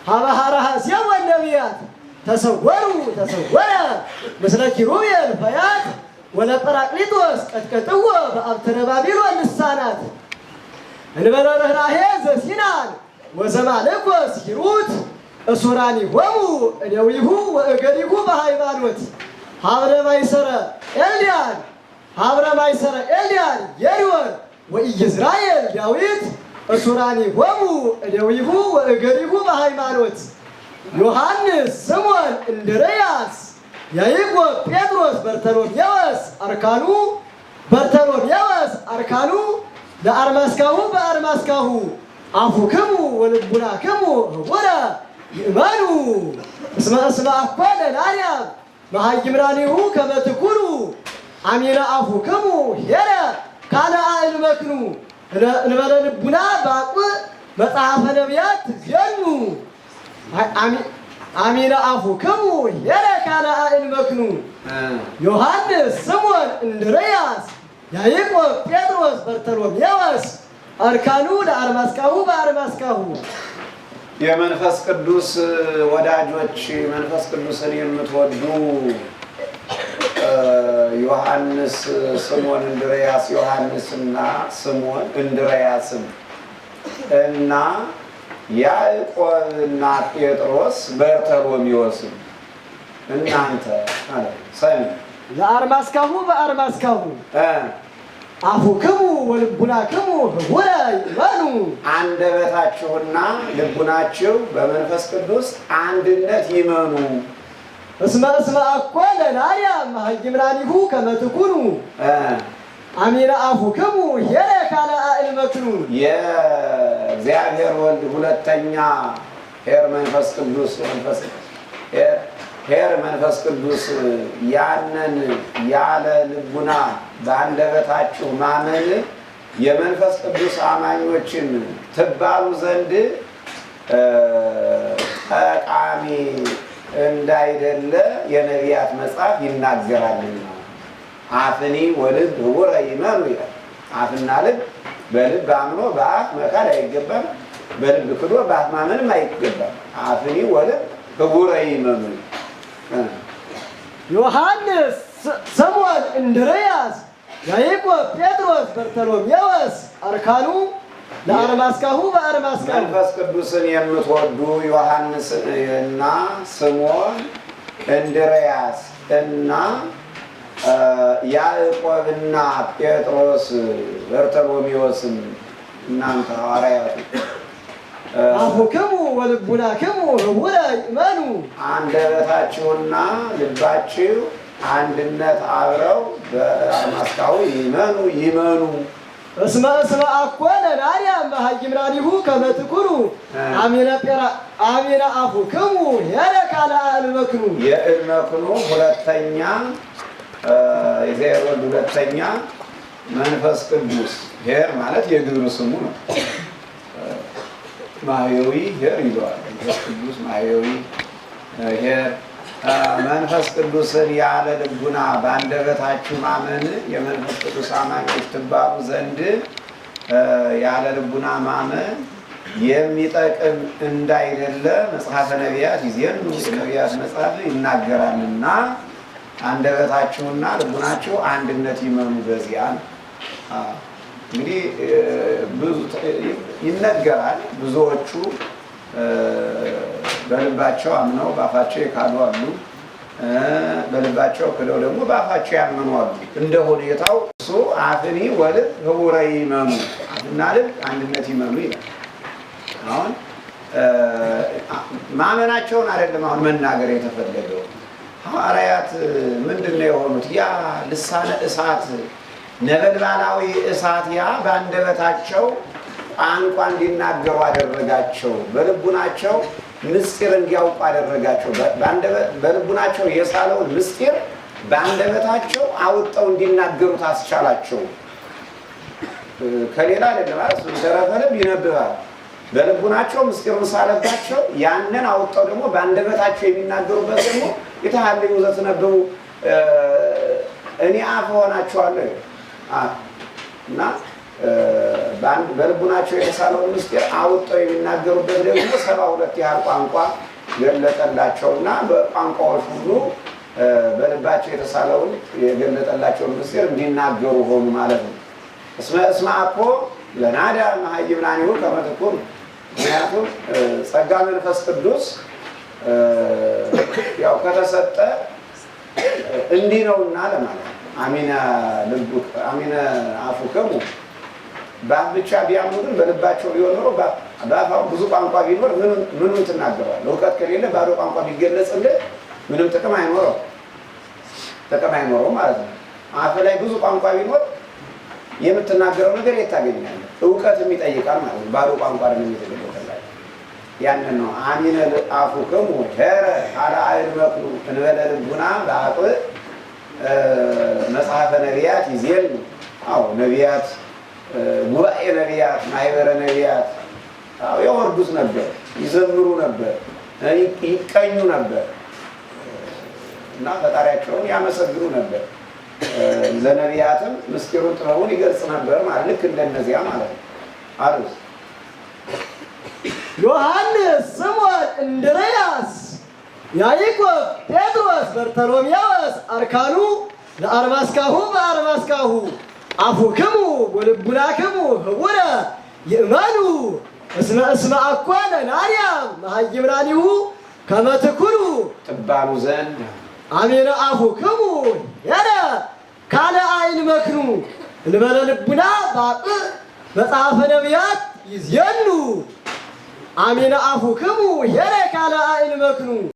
ሀበ ሀረሃ ሴወ ነቢያት ተሰወሩ ተሰወረ ምስለ ኪሩቤል ፈያት ወለጰራቅሊጦስ ቀጥቀጥዎ በአብትረ ባቢሎን ልሳናት እንበለ ርኅራኄ ዘሲናን ወዘማልኮስ ሂሩት እሱራኒሆሙ እደዊሁ ወእገሪሁ በሃይማኖት ሀብረ ማይሰረ ኤልያን የሪወር ወኢይዝራኤል ዳዊት እሱራኒሆሙ እደዊሁ ወእገሪሁ በሃይማኖት ዮሐንስ ስምዖን እንድርያስ ያዕቆብ ጴጥሮስ በርተሎሜዎስ አርካኑ ለአርማስካሁ በአርማስካሁ አፉክሙ ወልቡናክሙ ህቡረ ይእመኑ እስመ አኮ ለአርያም መሃይምራኒሁ ከመ ትኩኑ አሚነ አፉክሙ ሄረ ካለ አእልመክኑ እንበለ ልቡና ባቁ መጽሐፈ ነቢያት ትዜኑ አሚነ አፉክሙ ሄረ ካለ አእልመክኑ ዮሐንስ ስምዖን እንድርያስ ያዕቆብ ጴጥሮስ በርተሎሜዎስ አርካኑ ለአርማስካሁ በአርማስካሁ። የመንፈስ ቅዱስ ወዳጆች መንፈስ ቅዱስን የምትወዱ ዮሐንስ ስምዖን እንድርያስ ዮሐንስና ስምዖን እንድርያስም እና ያዕቆብና ጴጥሮስ በርተሎሜዎስም እናንተ ሰሚ ለአርማስካሁ በአርማስካሁ አፉክሙ ወልቡናክሙ ህቡረ ይእመኑ አንደበታችሁና ልቡናችሁ በመንፈስ ቅዱስ አንድነት ይመኑ። እስመ አኮ ለአርያም መሃይምራኒሁ ከመ ትኩኑ አሚነ አፉክሙ ሄረ ካለ አእልመክኑ የእግዚአብሔር ወልድ ሁለተኛ ኄር መንፈስ ቅዱስ ያንን ያለ ልቡና በአንደበታችሁ ማመን የመንፈስ ቅዱስ አማኞችን ትባሉ ዘንድ ጠቃሚ እንዳይደለ የነቢያት መጽሐፍ ይናገራልና። አፍኒ ወልብ ህቡረ ይእመኑ ይላል። አፍና ልብ በልብ አምኖ በአፍ መካድ አይገባም፣ በልብ ክዶ በአፍ ማመንም አይገባም። አፍኒ ወልብ ህቡረ ይእመኑ ዮሐንስ ስምዖን እንድርያስ ያዕቆብ ጴጥሮስ በርተሎሜዎስ አርካኑ ለአርማስካሁ በአርማስካሁ። መንፈስ ቅዱስን የምትወዱ ዮሐንስ እና ስምዖን እንድርያስ እና ያዕቆብና ጴጥሮስ በርተሎሜዎስም እናንተ ሐዋርያቱ አፉክሙ ወልቡናክሙ ህቡረ ይእመኑ አንደበታችሁና ልባችሁ አንድነት አብረው በአርማስካሁ ይመኑ እስመ አኮነ ናርያም መሃይምናኒሁ ከመ ትኩኑ አሚነ አፉክሙ ሄረ ካለ አልመክኑ የእልመክኑ ሁለተኛ የእግዚአብሔር ወልድ ሁለተኛ መንፈስ ቅዱስ ሄር ማለት የግብር ስሙ ነው። ማህየዊ ሄር ይለዋል። መንፈስ ቅዱስ ማህየዊ ሄር መንፈስ ቅዱስን ያለ ልቡና በአንደበታችሁ ማመን የመንፈስ ቅዱስ አማኞች ትባሉ ዘንድ ያለ ልቡና ማመን የሚጠቅም እንዳይደለ መጽሐፈ ነቢያት ይዜኑ የነቢያት መጽሐፍ ይናገራልና አንደበታችሁና ልቡናችሁ አንድነት ይመኑ በዚያ ነው። እንግዲህ ብዙ ይነገራል። ብዙዎቹ በልባቸው አምነው በአፋቸው የካዱ አሉ። በልባቸው ክደው ደግሞ በአፋቸው ያመኑ አሉ። እንደ ሁኔታው እሱ አፍኒ ወልብ ህቡረ ይመኑ፣ አፍና ልብ አንድነት ይመኑ ይላል። አሁን ማመናቸውን አይደለም አሁን መናገር የተፈለገው። ሐዋርያት ምንድን ነው የሆኑት? ያ ልሳነ እሳት ነበልባላዊ እሳት ያ በአንደበታቸው ቋንቋ እንዲናገሩ አደረጋቸው። በልቡናቸው ምስጢር እንዲያውቁ አደረጋቸው። በልቡናቸው የሳለውን ምስጢር በአንደበታቸው አውጠው እንዲናገሩት አስቻላቸው። ከሌላ አይደለም ማለት ነው። ተረፈ ልብ ይነብባል። በልቡናቸው ምስጢሩን ሳለባቸው ያንን አውጠው ደግሞ በአንደበታቸው የሚናገሩበት ደግሞ የተሃለዩ ዘትነብቡ እኔ አፍ ሆናቸዋለሁ እና በልቡናቸው የተሳለውን ምስጢር አውጥተው የሚናገሩበት ደግሞ 72 ያህል ቋንቋ ገለጠላቸውና በቋንቋዎች ሁሉ በልባቸው የተሳለውን የገለጠላቸውን ምስጢር እንዲናገሩ ሆኑ ማለት ነው። እስመ አኮ ለናዳ መሃይምናኒሁ ከመ ትኩኑ። ምክንያቱም ጸጋ መንፈስ ቅዱስ ያው ከተሰጠ እንዲህ ነውና ለማለት ነው። አሚነ አፉክሙ በአፍ ብቻ ቢያምኑ ግን በልባቸው ቢሆን ኖሮ በአፍ ብዙ ቋንቋ ቢኖር ምኑን ትናገረዋለህ? እውቀት ከሌለ ባዶ ቋንቋ ቢገለጽልህ ምንም ጥቅም አይኖረው ማለት ነው። አፍ ላይ ብዙ ቋንቋ ቢኖር የምትናገረው ነገር የት ታገኛለህ? እውቀትም ይጠይቃል ማለት ነው። ባዶ ቋንቋ ደግሞ የተገለጠላቸው ያንን ነው። አሚነ አፉክሙ ሄረ ካለ አልመክኑ እንበለ ልቡና በአቅብ መጽሐፈ ነቢያት ይዜኑ። አዎ ነቢያት ጉባኤ ነቢያት ማህበረ ነቢያት ያወርዱት ነበር፣ ይዘምሩ ነበር፣ ይቀኙ ነበር እና ፈጣሪያቸውን ያመሰግኑ ነበር። ለነቢያትም ምስጢሩን ጥበቡን ይገልጽ ነበር ማለት ልክ እንደነዚያ ማለት ነው። አሉስ ዮሐንስ፣ ስምዖን፣ እንድርያስ፣ ያዕቆብ፣ ጴጥሮስ፣ በርተሎሜዎስ አርካኑ ለአርባስካሁ በአርባስካሁ አፉክሙ ወልቡናክሙ ህቡረ ይእመኑ እስመ አኮነ ናርያም መሃይምናኒሁ ከመ ትኩኑ ትባሉ ዘንድ አሚነ አፉክሙ ሄረ ካለ አልመክኑ እንበለ ልቡና በአቅብ መጽሐፈ ነቢያት ይዜኑ። አሚነ አፉክሙ ሄረ ካለ አልመክኑ